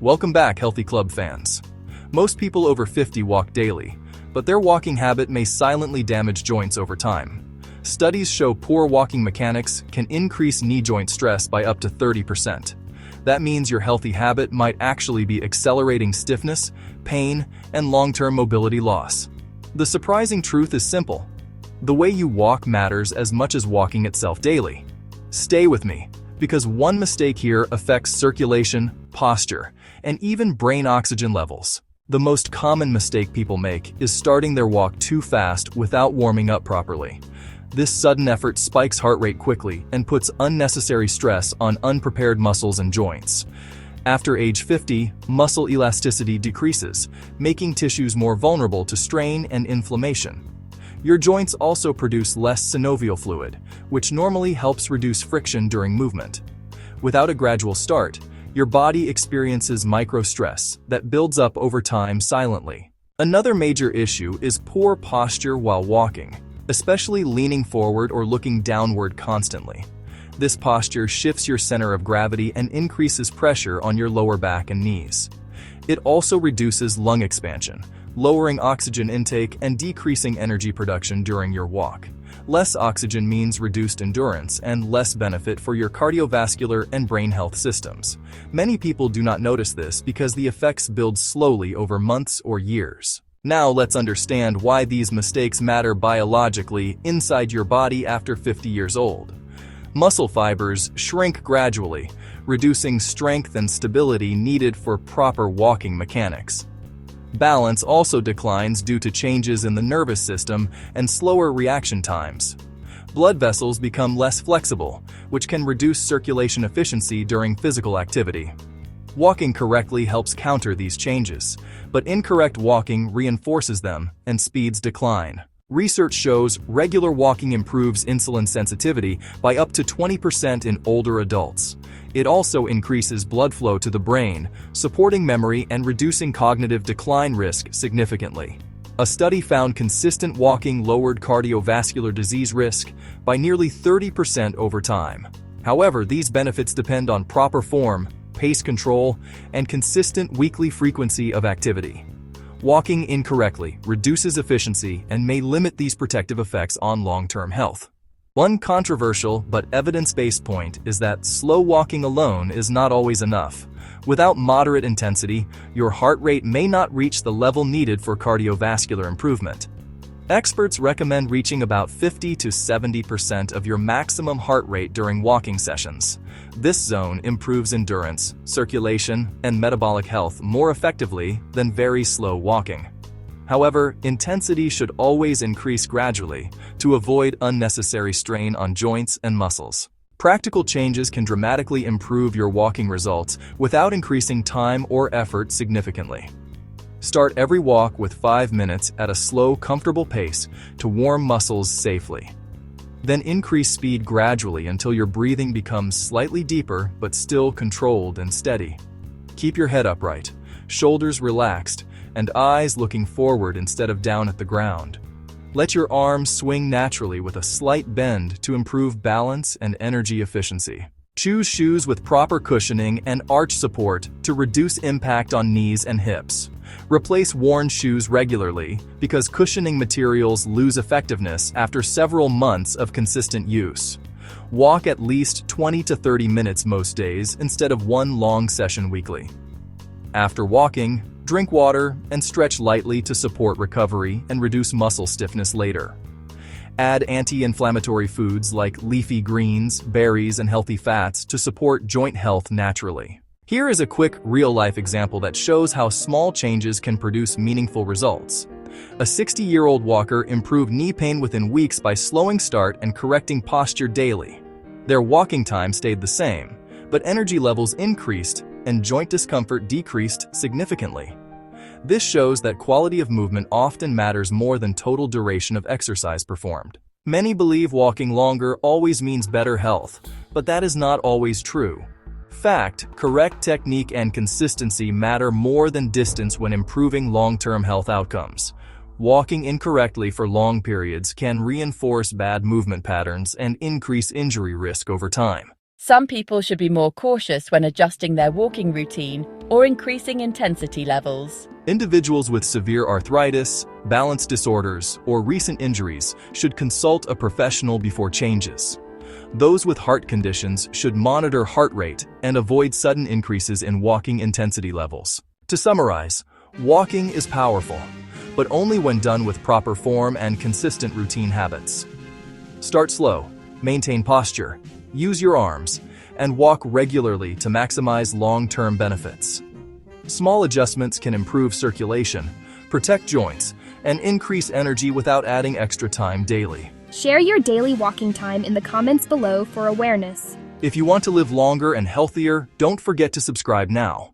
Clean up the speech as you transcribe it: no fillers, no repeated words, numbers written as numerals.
Welcome back, Healthy Club fans. Most people over 50 walk daily, but their walking habit may silently damage joints over time. Studies show poor walking mechanics can increase knee joint stress by up to 30%. That means your healthy habit might actually be accelerating stiffness, pain, and long-term mobility loss. The surprising truth is simple. The way you walk matters as much as walking itself daily. Stay with me, because one mistake here affects circulation, posture, and even brain oxygen levels. The most common mistake people make is starting their walk too fast without warming up properly. This sudden effort spikes heart rate quickly and puts unnecessary stress on unprepared muscles and joints. After age 50, muscle elasticity decreases, making tissues more vulnerable to strain and inflammation. Your joints also produce less synovial fluid, which normally helps reduce friction during movement. Without a gradual start, your body experiences micro-stress that builds up over time silently. Another major issue is poor posture while walking, especially leaning forward or looking downward constantly. This posture shifts your center of gravity and increases pressure on your lower back and knees. It also reduces lung expansion, lowering oxygen intake and decreasing energy production during your walk. Less oxygen means reduced endurance and less benefit for your cardiovascular and brain health systems. Many people do not notice this because the effects build slowly over months or years. Now let's understand why these mistakes matter biologically inside your body after 50 years old. Muscle fibers shrink gradually, reducing strength and stability needed for proper walking mechanics. Balance also declines due to changes in the nervous system and slower reaction times. Blood vessels become less flexible, which can reduce circulation efficiency during physical activity. Walking correctly helps counter these changes, but incorrect walking reinforces them and speeds decline. Research shows regular walking improves insulin sensitivity by up to 20% in older adults. It also increases blood flow to the brain, supporting memory and reducing cognitive decline risk significantly. A study found consistent walking lowered cardiovascular disease risk by nearly 30% over time. However, these benefits depend on proper form, pace control, and consistent weekly frequency of activity. Walking incorrectly reduces efficiency and may limit these protective effects on long-term health. One controversial but evidence-based point is that slow walking alone is not always enough. Without moderate intensity, your heart rate may not reach the level needed for cardiovascular improvement. Experts recommend reaching about 50 to 70% of your maximum heart rate during walking sessions. This zone improves endurance, circulation, and metabolic health more effectively than very slow walking. However, intensity should always increase gradually to avoid unnecessary strain on joints and muscles. Practical changes can dramatically improve your walking results without increasing time or effort significantly. Start every walk with 5 minutes at a slow, comfortable pace to warm muscles safely. Then increase speed gradually until your breathing becomes slightly deeper but still controlled and steady. Keep your head upright, shoulders relaxed, and eyes looking forward instead of down at the ground. Let your arms swing naturally with a slight bend to improve balance and energy efficiency. Choose shoes with proper cushioning and arch support to reduce impact on knees and hips. Replace worn shoes regularly because cushioning materials lose effectiveness after several months of consistent use. Walk at least 20 to 30 minutes most days instead of one long session weekly. After walking, drink water and stretch lightly to support recovery and reduce muscle stiffness later. Add anti-inflammatory foods like leafy greens, berries, and healthy fats to support joint health naturally. Here is a quick real-life example that shows how small changes can produce meaningful results. A 60-year-old walker improved knee pain within weeks by slowing start and correcting posture daily. Their walking time stayed the same, but energy levels increased and joint discomfort decreased significantly. This shows that quality of movement often matters more than total duration of exercise performed. Many believe walking longer always means better health, but that is not always true. Fact, correct technique and consistency matter more than distance when improving long-term health outcomes. Walking incorrectly for long periods can reinforce bad movement patterns and increase injury risk over time. Some people should be more cautious when adjusting their walking routine or increasing intensity levels. Individuals with severe arthritis, balance disorders, or recent injuries should consult a professional before changes. Those with heart conditions should monitor heart rate and avoid sudden increases in walking intensity levels. To summarize, walking is powerful, but only when done with proper form and consistent routine habits. Start slow, maintain posture, use your arms, and walk regularly to maximize long-term benefits. Small adjustments can improve circulation, protect joints, and increase energy without adding extra time daily. Share your daily walking time in the comments below for awareness. If you want to live longer and healthier, don't forget to subscribe now.